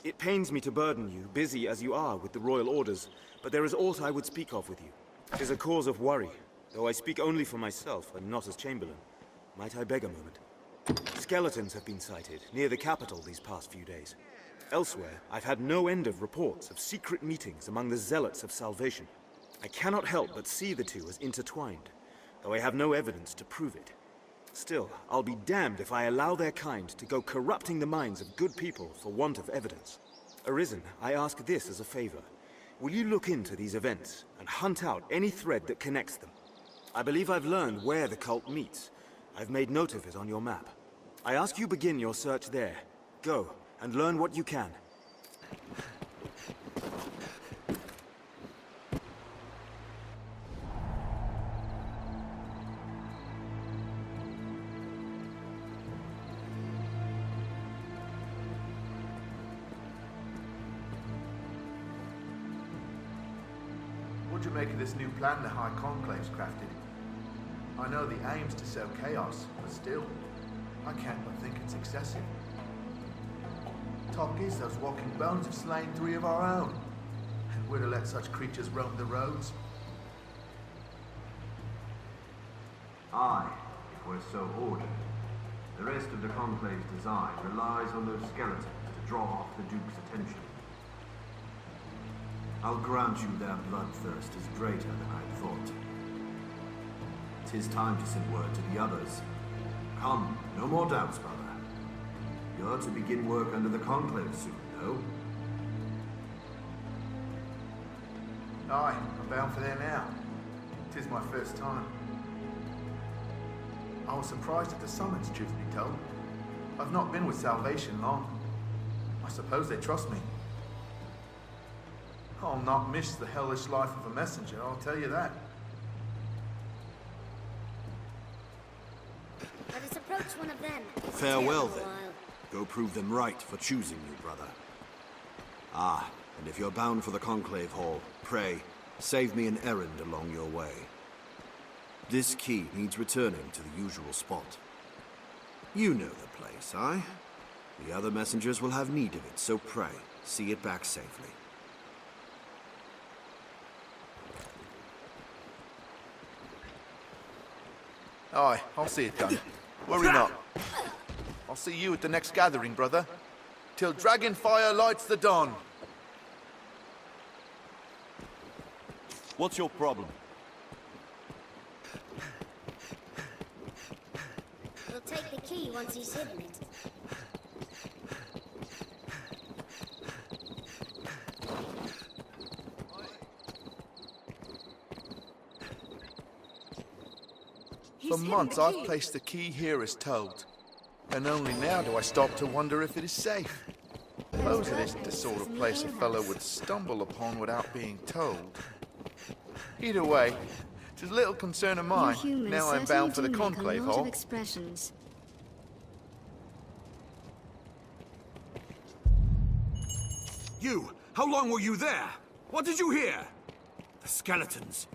It pains me to burden you, busy as you are with the royal orders, but there is aught I would speak of with you. 'Tis a cause of worry, though I speak only for myself and not as Chamberlain. Might I beg a moment? Skeletons have been sighted near the capital these past few days. Elsewhere, I've had no end of reports of secret meetings among the zealots of salvation. I cannot help but see the two as intertwined, though I have no evidence to prove it. Still, I'll be damned if I allow their kind to go corrupting the minds of good people for want of evidence. Arisen, I ask this as a favor. Will you look into these events and hunt out any thread that connects them? I believe I've learned where the cult meets. I've made note of it on your map. I ask you begin your search there. Go, and learn what you can. What do you make of this new plan the High Conclave's crafted? I know the aim's to sow chaos, but still, I can't but think it's excessive. Talk is those walking bones have slain 3 of our own, and we're to let such creatures roam the roads. Aye, if we're so ordered. The rest of the Conclave's design relies on those skeletons to draw off the Duke's attention. I'll grant you their bloodthirst is greater than I'd thought. 'Tis time to send word to the others. Come, no more doubts, brother. You're to begin work under the Conclave soon, no? Aye, I'm bound for there now. 'Tis my first time. I was surprised at the summons, truth be told. I've not been with Salvation long. I suppose they trust me. I'll not miss the hellish life of a messenger, I'll tell you that. Let us approach one of them. Farewell, then. Go prove them right for choosing you, brother. Ah, and if you're bound for the Conclave Hall, pray, save me an errand along your way. This key needs returning to the usual spot. You know the place, aye? The other messengers will have need of it, so pray, see it back safely. Aye, I'll see it done. Worry not. I'll see you at the next gathering, brother. Till Dragonfire lights the dawn. What's your problem? We'll take the key once he's hidden it. For months I've placed the key here as told. And only now do I stop to wonder if it is safe. Suppose it isn't the sort of place a fellow would stumble upon without being told. Either way, it's a little concern of mine. Now I'm bound for the Conclave Hall. Expressions. You! How long were you there? What did you hear? The skeletons.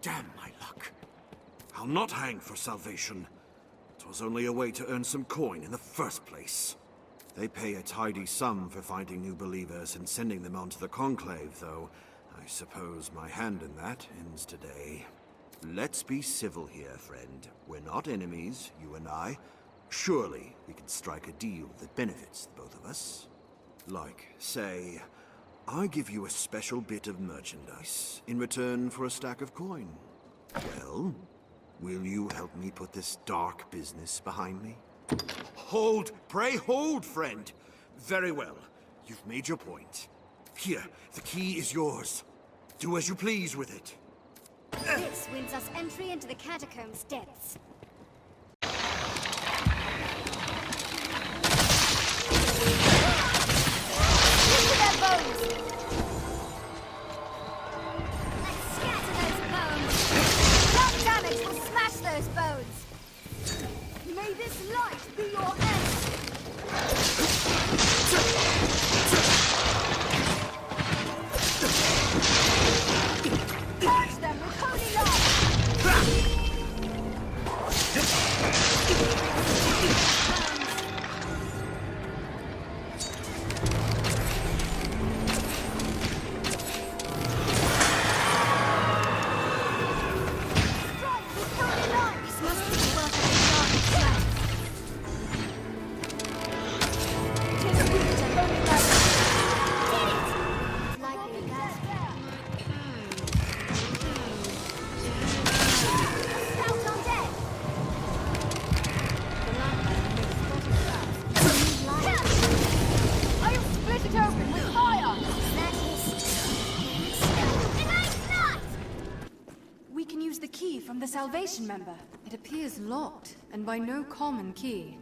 Damn my luck. I'll not hang for salvation. 'Twas only a way to earn some coin in the first place. They pay a tidy sum for finding new believers and sending them on to the Conclave, though I suppose my hand in that ends today. Let's be civil here, friend. We're not enemies, you and I. Surely we can strike a deal that benefits the both of us. Like, say, I give you a special bit of merchandise in return for a stack of coin. Well, will you help me put this dark business behind me? Hold! Pray hold, friend! Very well. You've made your point. Here, the key is yours. Do as you please with it. This wins us entry into the catacombs' depths. Into their bones! Let's scatter those bones! Blood damage will smash those bones! May this light be your end! Purge them with holy love! Salvation member. It appears locked, and by no common key.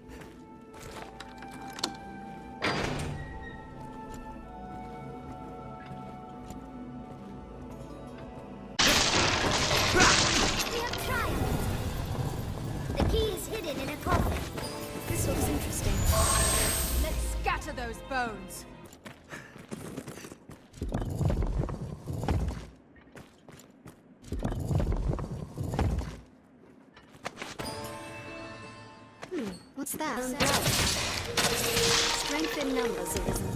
We have triumphed! The key is hidden in a coffin. This looks interesting. Let's scatter those bones. What's that? Strength in numbers, Arisen.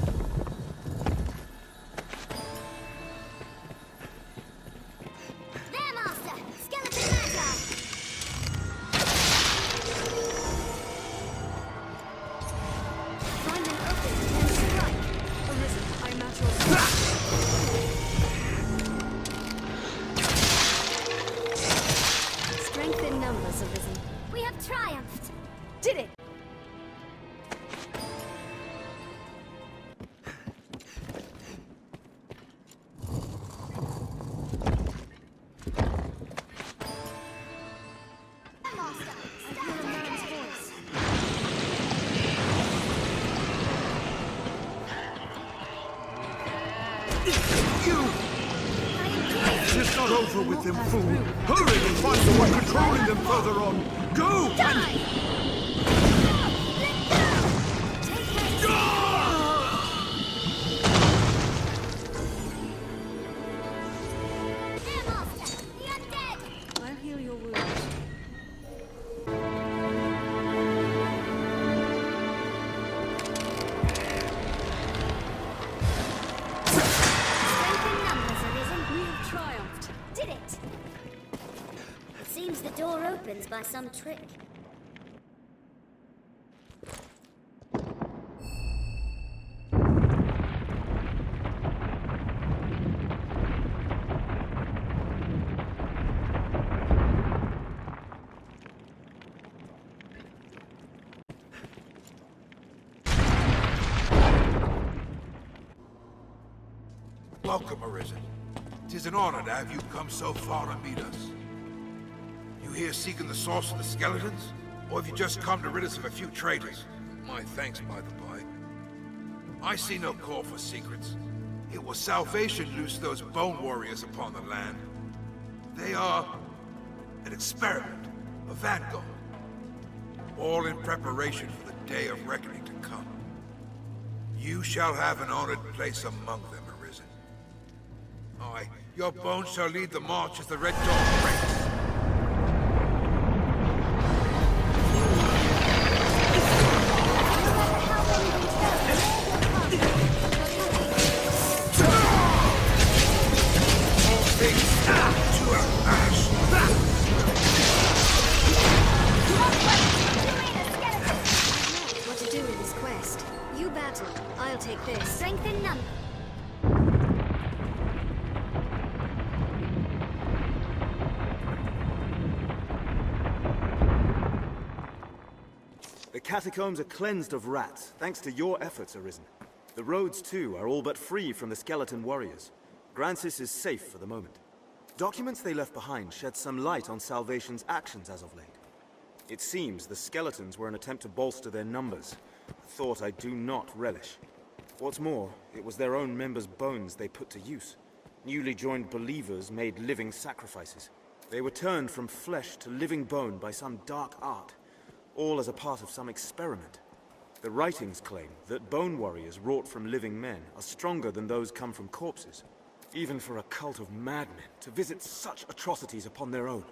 There, Master! Skeleton Magi! Find an opening and strike. Arisen, I'm at your side. Strength in numbers, Arisen. We have triumphed! Did it! Master! I hear a man's voice. It's not over with them, fool! Hurry and find someone controlling them further on! Go! There, Master! The undead! I'll heal your wounds. Strength in numbers, Arisen. We have triumphed. Did it! It seems the door opens by some trick. Welcome, Arisen. 'Tis an honor to have you come so far to meet us. You here seeking the source of the skeletons? Or have you just come to rid us of a few traitors? My thanks, by the by. I see no call for secrets. It was Salvation loosed those bone warriors upon the land. They are an experiment, a vanguard. All in preparation for the day of reckoning to come. You shall have an honored place among them, Arisen. Aye, your bones shall lead the march as the Red Dawn breaks. All things to a ash. What to do in this quest? You battle. I'll take this. Strength in numbers. The catacombs are cleansed of rats, thanks to your efforts, Arisen. The roads, too, are all but free from the skeleton warriors. Grancis is safe for the moment. Documents they left behind shed some light on Salvation's actions as of late. It seems the skeletons were an attempt to bolster their numbers, a thought I do not relish. What's more, it was their own members' bones they put to use. Newly joined believers made living sacrifices. They were turned from flesh to living bone by some dark art, all as a part of some experiment. The writings claim that bone warriors wrought from living men are stronger than those come from corpses. Even for a cult of madmen to visit such atrocities upon their own.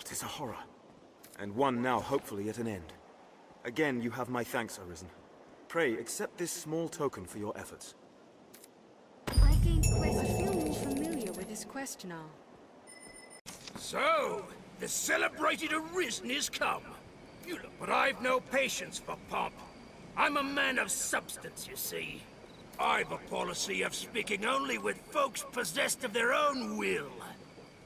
It is a horror. And one now hopefully at an end. Again, you have my thanks, Arisen. Pray, accept this small token for your efforts. I've gained quest. I feel more familiar with this quest now. So, the celebrated Arisen is come. You look, but I've no patience for pomp. I'm a man of substance, you see. I've a policy of speaking only with folks possessed of their own will.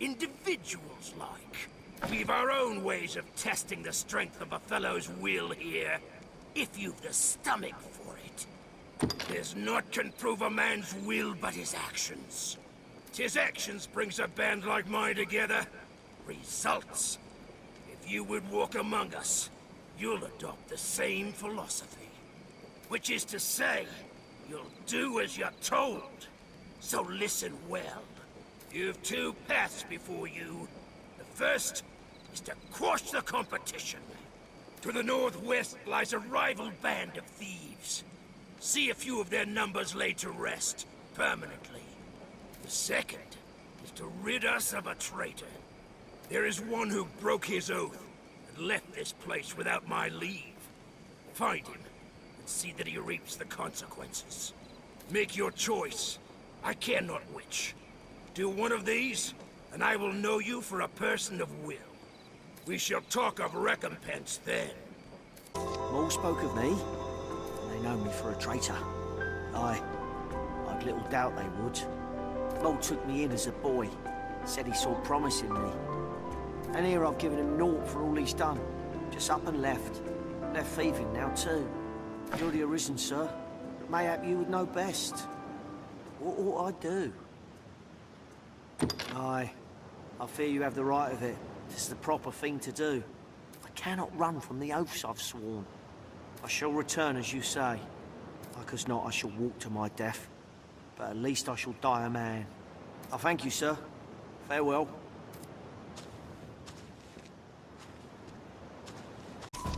Individuals like. We've our own ways of testing the strength of a fellow's will here. If you've the stomach for it. There's naught can prove a man's will but his actions. 'Tis actions brings a band like mine together. Results. If you would walk among us, you'll adopt the same philosophy. Which is to say, you'll do as you're told. So listen well. You've two paths before you. The first is to quash the competition. To the northwest lies a rival band of thieves. See a few of their numbers laid to rest, permanently. The second is to rid us of a traitor. There is one who broke his oath and left this place without my leave. Find him and see that he reaps the consequences. Make your choice. I care not which. Do one of these, and I will know you for a person of will. We shall talk of recompense then. All spoke of me. They know me for a traitor. I'd little doubt they would. Maul took me in as a boy. Said he saw promise in me. And here I've given him naught for all he's done. Just up and left. Left thieving now too. You're the Arisen, sir. Mayhap you would know best. What ought I do? Aye. I fear you have the right of it. This is the proper thing to do. I cannot run from the oaths I've sworn. I shall return as you say. Like as not, I shall walk to my death. But at least I shall die a man. I thank you, sir. Farewell.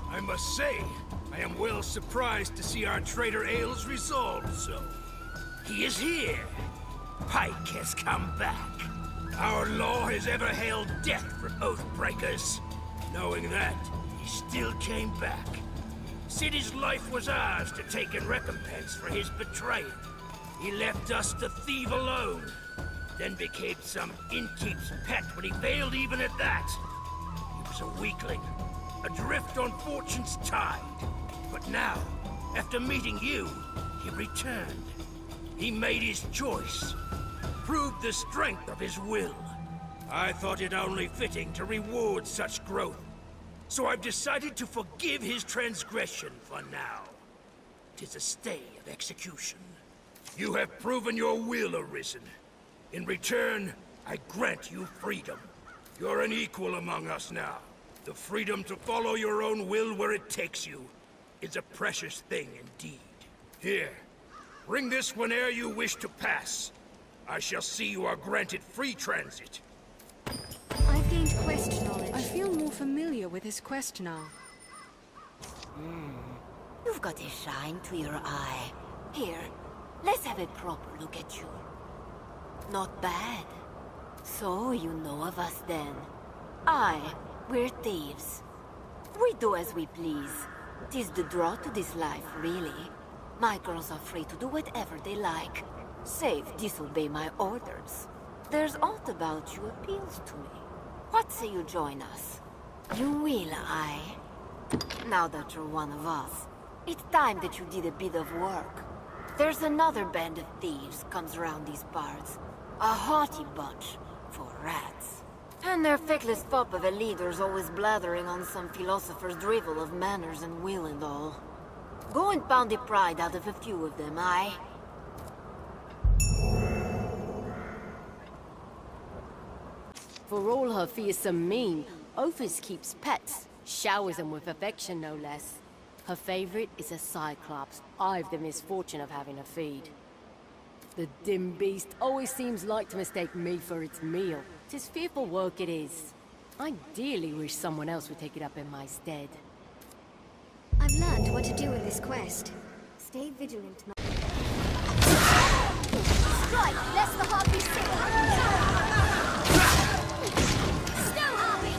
I must say, I am well surprised to see our traitor Ailes resolved so. He is here. Pike has come back. Our law has ever held death for oath-breakers. Knowing that, he still came back. Said his life was ours to take in recompense for his betrayal. He left us to thieve alone, then became some innkeep's pet when he failed even at that. He was a weakling, adrift on fortune's tide. But now, after meeting you, he returned. He made his choice, proved the strength of his will. I thought it only fitting to reward such growth, so I've decided to forgive his transgression for now. 'Tis a stay of execution. You have proven your will, Arisen. In return, I grant you freedom. You're an equal among us now. The freedom to follow your own will where it takes you is a precious thing indeed. Here, bring this whene'er you wish to pass. I shall see you are granted free transit. I've gained quest knowledge. I feel more familiar with his quest now. You've got a shine to your eye. Here, let's have a proper look at you. Not bad. So you know of us then. We're thieves. We do as we please. 'Tis the draw to this life, really. My girls are free to do whatever they like, save disobey my orders. There's aught about you appeals to me. What say you join us? You will, Now that you're one of us, it's time that you did a bit of work. There's another band of thieves comes around these parts. A haughty bunch, for rats. And their feckless fop of a leader's always blathering on some philosopher's drivel of manners and will and all. Go and pound the pride out of a few of them, For all her fearsome mean, Ophis keeps pets, showers them with affection no less. Her favorite is a cyclops I've the misfortune of having to feed. The dim beast always seems like to mistake me for its meal. 'Tis fearful work it is. I dearly wish someone else would take it up in my stead. I've learned what to do in this quest. Stay vigilant. Strike, lest the heart be sick! Still Harvey!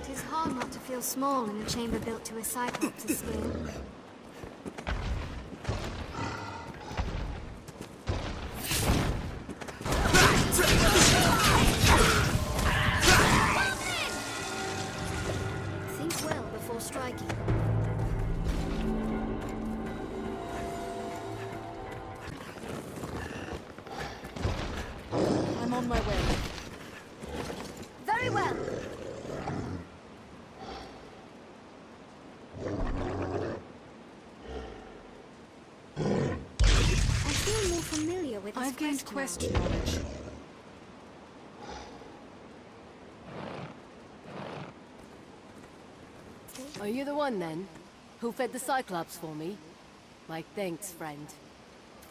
It is hard not to feel small in a chamber built to a cyclops' scale. Think well before striking. I'm on my way. Very well! I feel more familiar with this I've gained quest quest knowledge. Are you the one, then? Who fed the Cyclops for me? My thanks, friend.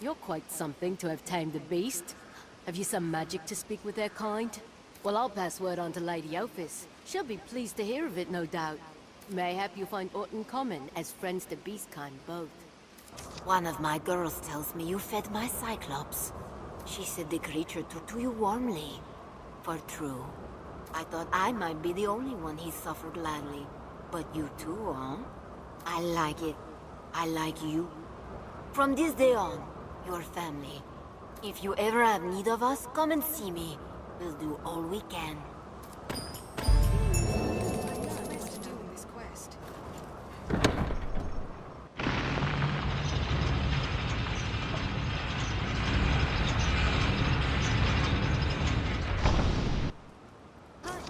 You're quite something to have tamed a beast. Have you some magic to speak with their kind? Well, I'll pass word on to Lady Ophis. She'll be pleased to hear of it, no doubt. Mayhap you find aught in common, as friends to beastkind both. One of my girls tells me you fed my Cyclops. She said the creature took to you warmly. For true. I thought I might be the only one he suffered gladly. But you too, huh? I like it. I like you. From this day on, your family. If you ever have need of us, come and see me. We'll do all we can.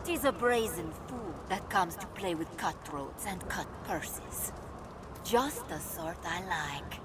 Tis a brazen fool that comes to play with cutthroats and cut purses. Just the sort I like.